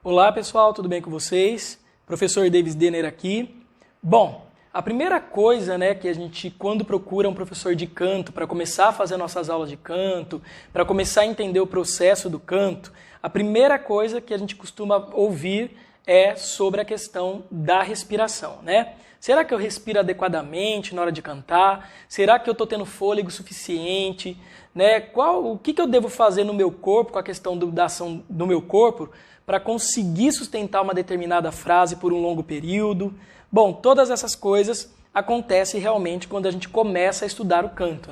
Olá pessoal, tudo bem com vocês? Professor Davis Denner aqui. Bom, a primeira coisa, que a gente, quando procura um professor de canto para começar a fazer nossas aulas de canto, para começar a entender o processo do canto, a primeira coisa que a gente costuma ouvir é sobre a questão da respiração, Será que eu respiro adequadamente na hora de cantar? Será que eu estou tendo fôlego suficiente? O que eu devo fazer no meu corpo, com a questão da ação do meu corpo, para conseguir sustentar uma determinada frase por um longo período? Bom, todas essas coisas acontecem realmente quando a gente começa a estudar o canto,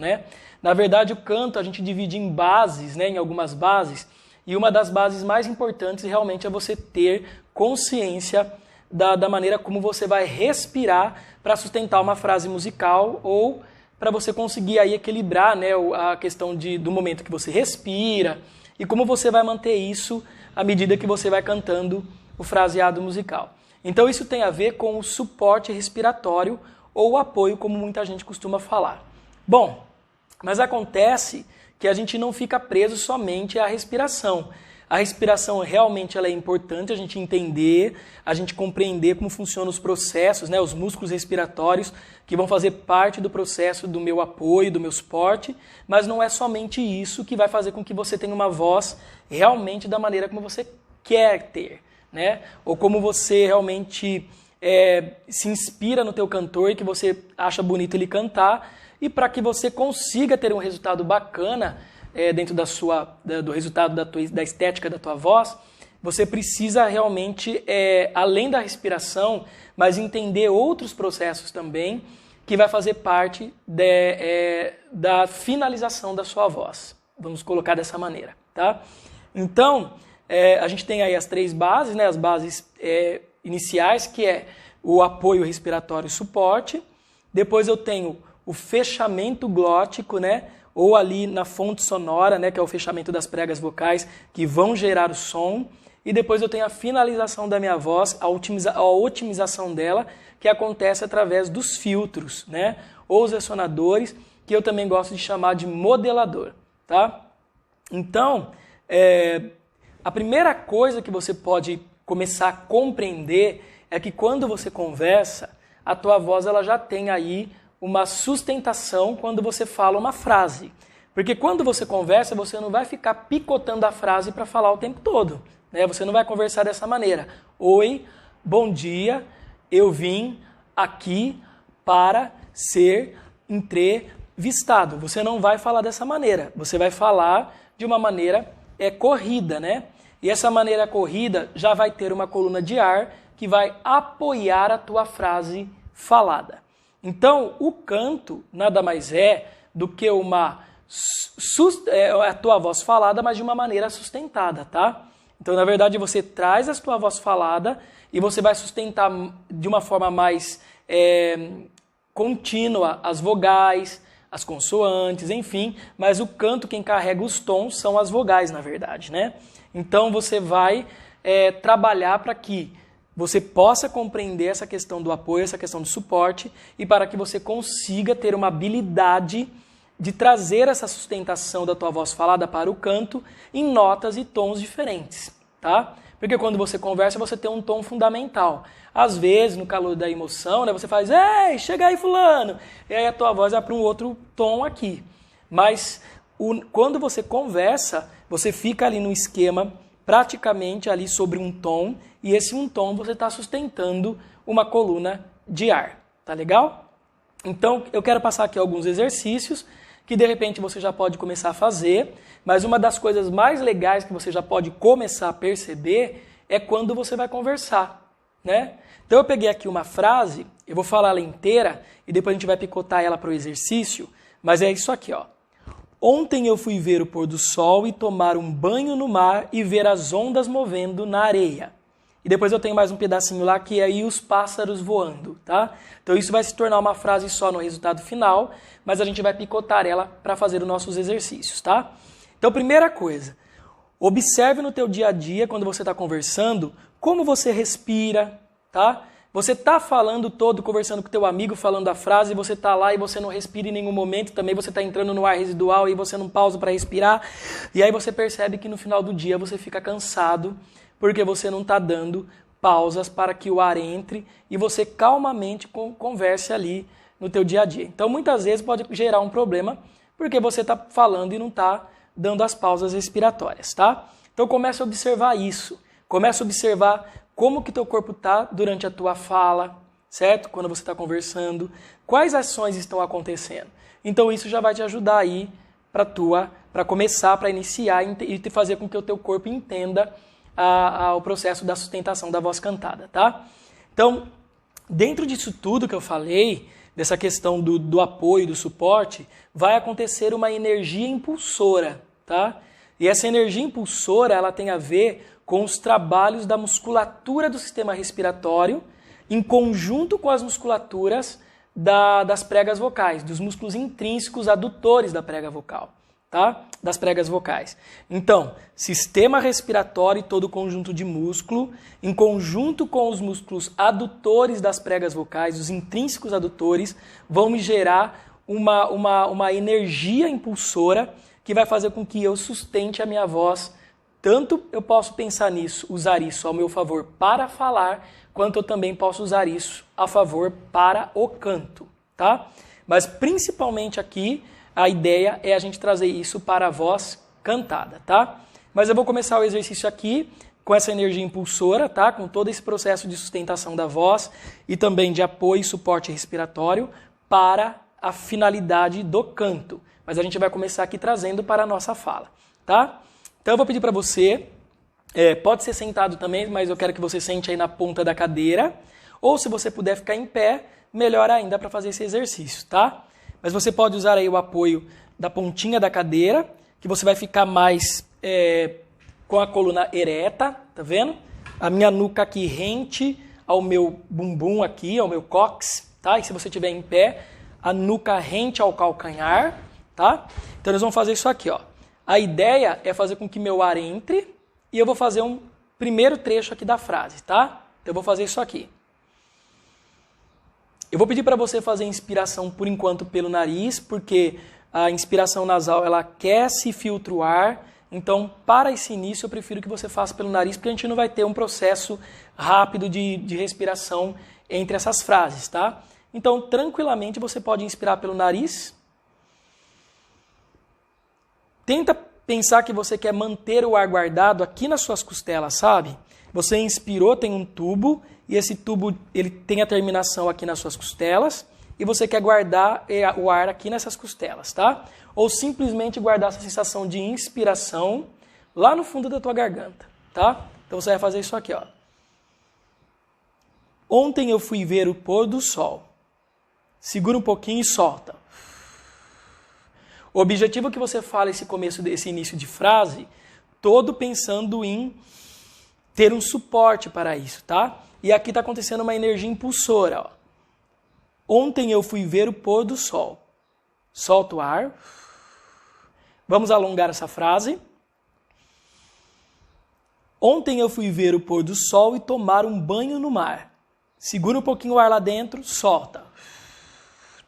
Na verdade, o canto a gente divide em bases, em algumas bases, e uma das bases mais importantes realmente é você ter consciência da maneira como você vai respirar para sustentar uma frase musical ou para você conseguir aí equilibrar a questão do momento que você respira e como você vai manter isso à medida que você vai cantando o fraseado musical. Então isso tem a ver com o suporte respiratório ou o apoio, como muita gente costuma falar. Bom, mas acontece que a gente não fica preso somente à respiração. A respiração realmente ela é importante a gente entender, a gente compreender como funcionam os processos, os músculos respiratórios que vão fazer parte do processo do meu apoio, do meu suporte, mas não é somente isso que vai fazer com que você tenha uma voz realmente da maneira como você quer ter, Ou como você realmente se inspira no teu cantor e que você acha bonito ele cantar, e para que você consiga ter um resultado bacana dentro do resultado da estética da tua voz, você precisa realmente, além da respiração, mas entender outros processos também que vai fazer parte da finalização da sua voz. Vamos colocar dessa maneira, tá? Então, a gente tem aí as três bases, as bases iniciais, que é o apoio respiratório e suporte. Depois eu tenho o fechamento glótico, ou ali na fonte sonora, que é o fechamento das pregas vocais que vão gerar o som. E depois eu tenho a finalização da minha voz, a otimização dela, que acontece através dos filtros, ou os ressonadores, que eu também gosto de chamar de modelador, tá? Então, a primeira coisa que você pode começar a compreender é que quando você conversa, a tua voz ela já tem aí uma sustentação quando você fala uma frase. Porque quando você conversa, você não vai ficar picotando a frase para falar o tempo todo. Você não vai conversar dessa maneira. Oi, bom dia, eu vim aqui para ser entrevistado. Você não vai falar dessa maneira. Você vai falar de uma maneira corrida, E essa maneira corrida já vai ter uma coluna de ar que vai apoiar a tua frase falada. Então, o canto nada mais é do que a tua voz falada, mas de uma maneira sustentada, tá? Então, na verdade, você traz a tua voz falada e você vai sustentar de uma forma mais contínua as vogais, as consoantes, enfim, mas o canto, quem carrega os tons são as vogais, na verdade, Então, você vai trabalhar para que você possa compreender essa questão do apoio, essa questão do suporte, e para que você consiga ter uma habilidade de trazer essa sustentação da tua voz falada para o canto em notas e tons diferentes, tá? Porque quando você conversa, você tem um tom fundamental. Às vezes, no calor da emoção, você faz, ei, chega aí fulano, e aí a tua voz vai para um outro tom aqui. Mas quando você conversa, você fica ali no esquema praticamente ali sobre um tom, e esse um tom você está sustentando uma coluna de ar, tá legal? Então, eu quero passar aqui alguns exercícios que de repente você já pode começar a fazer, mas uma das coisas mais legais que você já pode começar a perceber é quando você vai conversar, Então, eu peguei aqui uma frase, eu vou falar ela inteira e depois a gente vai picotar ela para o exercício, mas é isso aqui, ó. Ontem eu fui ver o pôr do sol e tomar um banho no mar e ver as ondas movendo na areia. E depois eu tenho mais um pedacinho lá que é aí os pássaros voando, tá? Então isso vai se tornar uma frase só no resultado final, mas a gente vai picotar ela para fazer os nossos exercícios, tá? Então, primeira coisa, observe no teu dia a dia, quando você está conversando, como você respira, tá? Você está falando todo, conversando com teu amigo, falando a frase, e você está lá e você não respira em nenhum momento, também você está entrando no ar residual e você não pausa para respirar, e aí você percebe que no final do dia você fica cansado, porque você não está dando pausas para que o ar entre e você calmamente converse ali no teu dia a dia. Então, muitas vezes pode gerar um problema porque você está falando e não está dando as pausas respiratórias, tá? Então, comece a observar isso. Comece a observar como que teu corpo está durante a tua fala, certo? Quando você está conversando, quais ações estão acontecendo. Então, isso já vai te ajudar aí para começar, para iniciar e te fazer com que o teu corpo entenda o processo da sustentação da voz cantada, tá? Então, dentro disso tudo que eu falei, dessa questão do apoio, do suporte, vai acontecer uma energia impulsora, tá? E essa energia impulsora, ela tem a ver com os trabalhos da musculatura do sistema respiratório, em conjunto com as musculaturas das pregas vocais, dos músculos intrínsecos adutores da prega vocal, tá? Das pregas vocais. Então, sistema respiratório e todo o conjunto de músculo, em conjunto com os músculos adutores das pregas vocais, os intrínsecos adutores, vão me gerar uma energia impulsora que vai fazer com que eu sustente a minha voz. Tanto eu posso pensar nisso, usar isso ao meu favor para falar, quanto eu também posso usar isso a favor para o canto, tá? Mas principalmente aqui, a ideia é a gente trazer isso para a voz cantada, tá? Mas eu vou começar o exercício aqui com essa energia impulsora, tá? Com todo esse processo de sustentação da voz e também de apoio e suporte respiratório para a finalidade do canto. Mas a gente vai começar aqui trazendo para a nossa fala, tá? Então eu vou pedir para você, pode ser sentado também, mas eu quero que você sente aí na ponta da cadeira, ou se você puder ficar em pé, melhor ainda para fazer esse exercício, tá? Mas você pode usar aí o apoio da pontinha da cadeira, que você vai ficar mais com a coluna ereta, tá vendo? A minha nuca aqui rente ao meu bumbum aqui, ao meu cóccix, tá? E se você estiver em pé, a nuca rente ao calcanhar, tá? Então nós vamos fazer isso aqui, ó. A ideia é fazer com que meu ar entre e eu vou fazer um primeiro trecho aqui da frase, tá? Então eu vou fazer isso aqui. Eu vou pedir para você fazer a inspiração por enquanto pelo nariz, porque a inspiração nasal ela aquece e filtra o ar. Então, para esse início, eu prefiro que você faça pelo nariz, porque a gente não vai ter um processo rápido de respiração entre essas frases, tá? Então, tranquilamente, você pode inspirar pelo nariz. Tenta pensar que você quer manter o ar guardado aqui nas suas costelas, sabe? Você inspirou, tem um tubo, e esse tubo ele tem a terminação aqui nas suas costelas, e você quer guardar o ar aqui nessas costelas, tá? Ou simplesmente guardar essa sensação de inspiração lá no fundo da tua garganta, tá? Então você vai fazer isso aqui, ó. Ontem eu fui ver o pôr do sol. Segura um pouquinho e solta. O objetivo é que você fale esse início de frase, todo pensando em ter um suporte para isso, tá? E aqui está acontecendo uma energia impulsora, ó. Ontem eu fui ver o pôr do sol. Solta o ar. Vamos alongar essa frase. Ontem eu fui ver o pôr do sol e tomar um banho no mar. Segura um pouquinho o ar lá dentro, solta.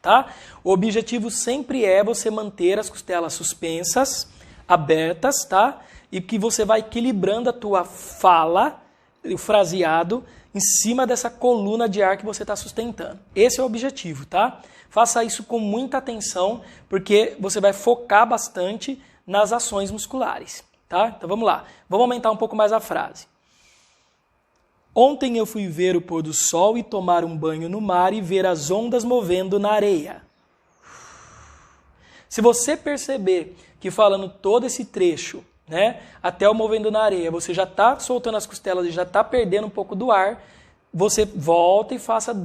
Tá? O objetivo sempre é você manter as costelas suspensas, abertas, tá? E que você vai equilibrando a tua fala, o fraseado, em cima dessa coluna de ar que você está sustentando. Esse é o objetivo, tá? Faça isso com muita atenção, porque você vai focar bastante nas ações musculares, tá? Então vamos lá. Vamos aumentar um pouco mais a frase. Ontem eu fui ver o pôr do sol e tomar um banho no mar e ver as ondas movendo na areia. Se você perceber que falando todo esse trecho, né, até o movendo na areia, você já está soltando as costelas e já está perdendo um pouco do ar, você volta e faça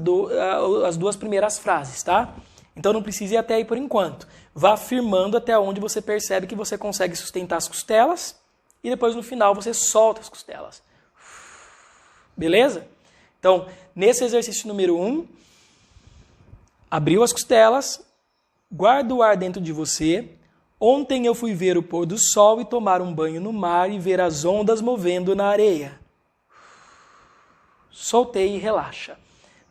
as duas primeiras frases, tá? Então não precisa ir até aí por enquanto. Vá afirmando até onde você percebe que você consegue sustentar as costelas e depois no final você solta as costelas. Beleza? Então, nesse exercício número 1, abriu as costelas, guarda o ar dentro de você. Ontem eu fui ver o pôr do sol e tomar um banho no mar e ver as ondas movendo na areia. Soltei e relaxa,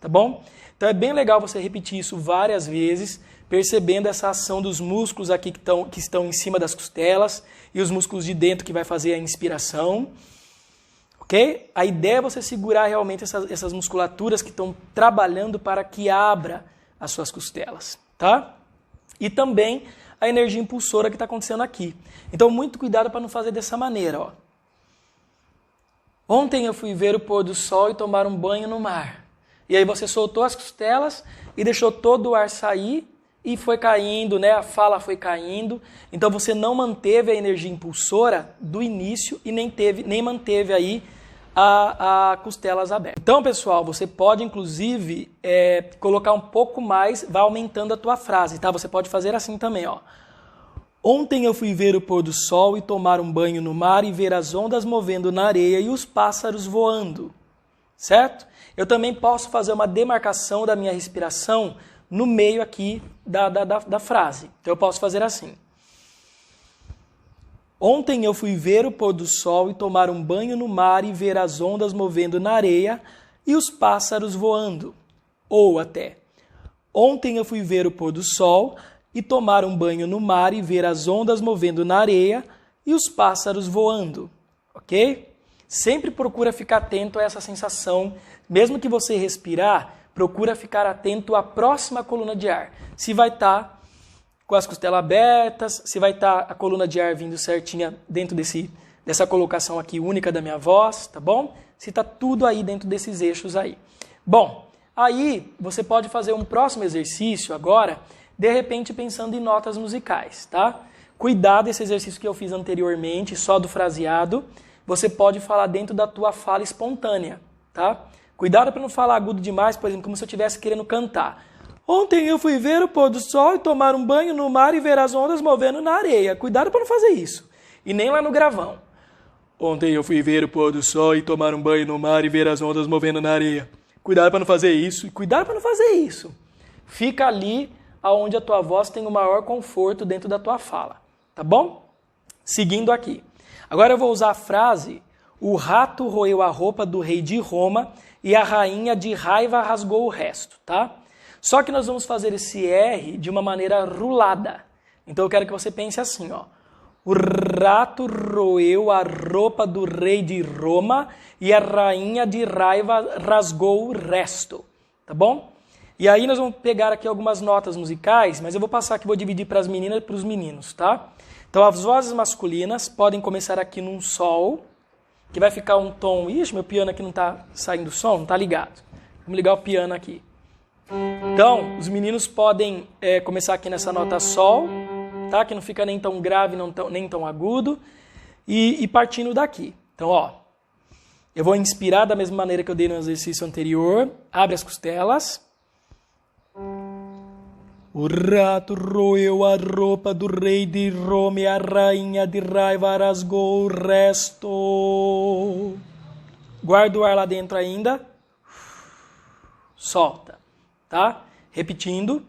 tá bom? Então é bem legal você repetir isso várias vezes, percebendo essa ação dos músculos aqui que estão em cima das costelas e os músculos de dentro que vai fazer a inspiração. ok? A ideia é você segurar realmente essas musculaturas que estão trabalhando para que abra as suas costelas, tá? E também a energia impulsora que está acontecendo aqui. Então, muito cuidado para não fazer dessa maneira, ó. Ontem eu fui ver o pôr do sol e tomar um banho no mar. E aí você soltou as costelas e deixou todo o ar sair e foi caindo, né? A fala foi caindo. Então você não manteve a energia impulsora do início e nem manteve aí a costelas abertas. Então, pessoal, você pode inclusive colocar um pouco mais, vai aumentando a tua frase, tá? Você pode fazer assim também, ó. Ontem eu fui ver o pôr do sol e tomar um banho no mar e ver as ondas movendo na areia e os pássaros voando, certo? Eu também posso fazer uma demarcação da minha respiração no meio aqui da frase. Então eu posso fazer assim. Ontem eu fui ver o pôr do sol e tomar um banho no mar e ver as ondas movendo na areia e os pássaros voando. Ou até, ontem eu fui ver o pôr do sol e tomar um banho no mar e ver as ondas movendo na areia e os pássaros voando, ok? Sempre procura ficar atento a essa sensação, mesmo que você respirar, procura ficar atento à próxima coluna de ar. Se vai estar com as costelas abertas, se vai estar a coluna de ar vindo certinha dentro dessa colocação aqui única da minha voz, tá bom? Se está tudo aí dentro desses eixos aí. Bom, aí você pode fazer um próximo exercício agora, de repente pensando em notas musicais, tá? Cuidado desse exercício que eu fiz anteriormente, só do fraseado, você pode falar dentro da tua fala espontânea, tá? Cuidado para não falar agudo demais, por exemplo, como se eu estivesse querendo cantar. Ontem eu fui ver o pôr do sol e tomar um banho no mar e ver as ondas movendo na areia. Cuidado para não fazer isso. E nem lá no gravão. Ontem eu fui ver o pôr do sol e tomar um banho no mar e ver as ondas movendo na areia. Cuidado para não fazer isso. E cuidado para não fazer isso. Fica ali onde a tua voz tem o maior conforto dentro da tua fala, tá bom? Seguindo aqui. Agora eu vou usar a frase: o rato roeu a roupa do rei de Roma e a rainha de raiva rasgou o resto, tá? Só que nós vamos fazer esse R de uma maneira rulada. Então eu quero que você pense assim, ó. O rato roeu a roupa do rei de Roma e a rainha de raiva rasgou o resto, tá bom? E aí nós vamos pegar aqui algumas notas musicais, mas eu vou passar aqui, vou dividir para as meninas e para os meninos, tá? Então as vozes masculinas podem começar aqui num sol, que vai ficar um tom... Ixi, meu piano aqui não está saindo som, não está ligado. Vamos ligar o piano aqui. Então, os meninos podem começar aqui nessa nota sol, tá? Que não fica nem tão grave, nem tão agudo, e partindo daqui. Então, ó, eu vou inspirar da mesma maneira que eu dei no exercício anterior. Abre as costelas. O rato roeu a roupa do rei de Roma e a rainha de raiva rasgou o resto. Guarda o ar lá dentro ainda. Solta, tá? Repetindo.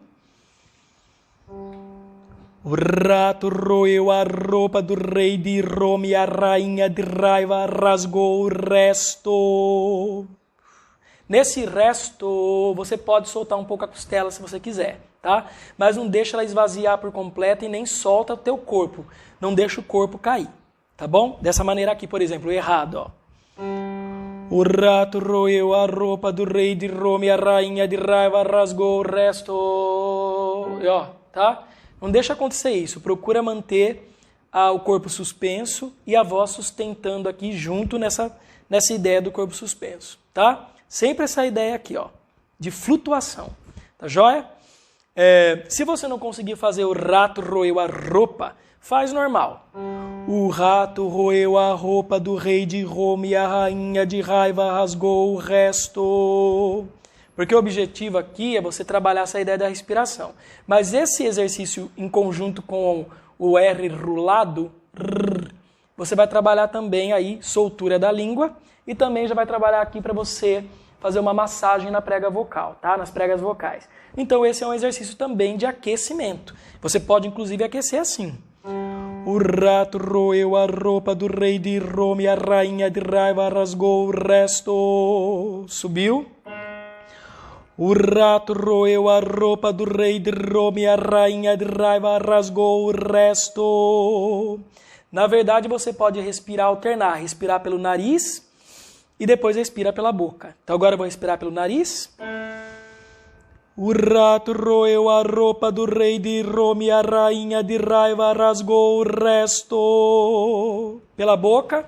O rato roeu a roupa do rei de Roma e a rainha de raiva rasgou o resto. Nesse resto, você pode soltar um pouco a costela se você quiser, tá? Mas não deixa ela esvaziar por completo e nem solta o teu corpo. Não deixa o corpo cair, tá bom? Dessa maneira aqui, por exemplo, errado, ó. O rato roeu a roupa do rei de Roma e a rainha de raiva rasgou o resto. E, ó, tá? Não deixa acontecer isso. Procura manter o corpo suspenso e a voz sustentando aqui junto nessa ideia do corpo suspenso, tá? Sempre essa ideia aqui, ó, de flutuação, tá joia? Se você não conseguir fazer o rato roeu a roupa, faz normal. O rato roeu a roupa do rei de Roma e a rainha de raiva rasgou o resto. Porque o objetivo aqui é você trabalhar essa ideia da respiração. Mas esse exercício em conjunto com o R rulado, você vai trabalhar também aí soltura da língua e também já vai trabalhar aqui para você fazer uma massagem na prega vocal, tá? Nas pregas vocais. Então esse é um exercício também de aquecimento. Você pode inclusive aquecer assim. O rato roeu a roupa do rei de Roma e a rainha de raiva rasgou o resto. Subiu. O rato roeu a roupa do rei de Roma e a rainha de raiva rasgou o resto. Na verdade, você pode respirar, alternar. Respirar pelo nariz e depois respira pela boca. Então agora eu vou respirar pelo nariz. O rato roeu a roupa do rei de Roma e a rainha de raiva rasgou o resto. Pela boca.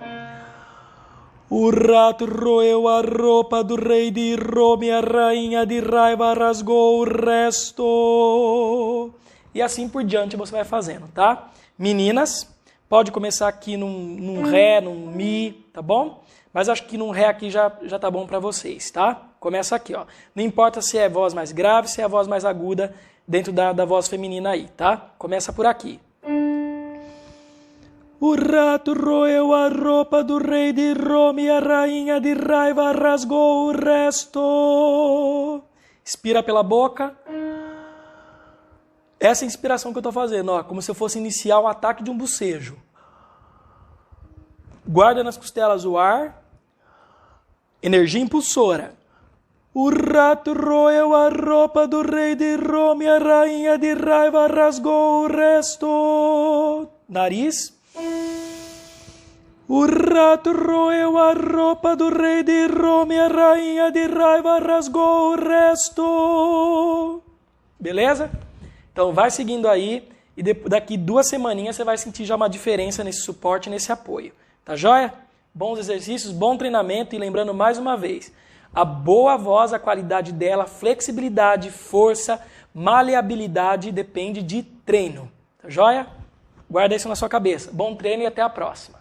O rato roeu a roupa do rei de Roma e a rainha de raiva rasgou o resto. E assim por diante você vai fazendo, tá? Meninas, pode começar aqui num Ré, num Mi, tá bom? Mas acho que num Ré aqui já tá bom para vocês, tá? Começa aqui, ó. Não importa se é voz mais grave, se é a voz mais aguda dentro da voz feminina aí, tá? Começa por aqui. O rato roeu a roupa do rei de Roma e a rainha de raiva rasgou o resto. Expira pela boca. Essa é a inspiração que eu estou fazendo, ó, como se eu fosse iniciar o ataque de um bocejo. Guarda nas costelas o ar. Energia impulsora. O rato roeu a roupa do rei de Roma e a rainha de raiva rasgou o resto. Nariz. O rato roeu a roupa do rei de Roma e a rainha de raiva rasgou o resto. Beleza? Então vai seguindo aí e daqui 2 semaninhas você vai sentir já uma diferença nesse suporte, nesse apoio. Tá joia? Bons exercícios, bom treinamento e lembrando mais uma vez, a boa voz, a qualidade dela, flexibilidade, força, maleabilidade depende de treino. Tá joia? Guarda isso na sua cabeça. Bom treino e até a próxima.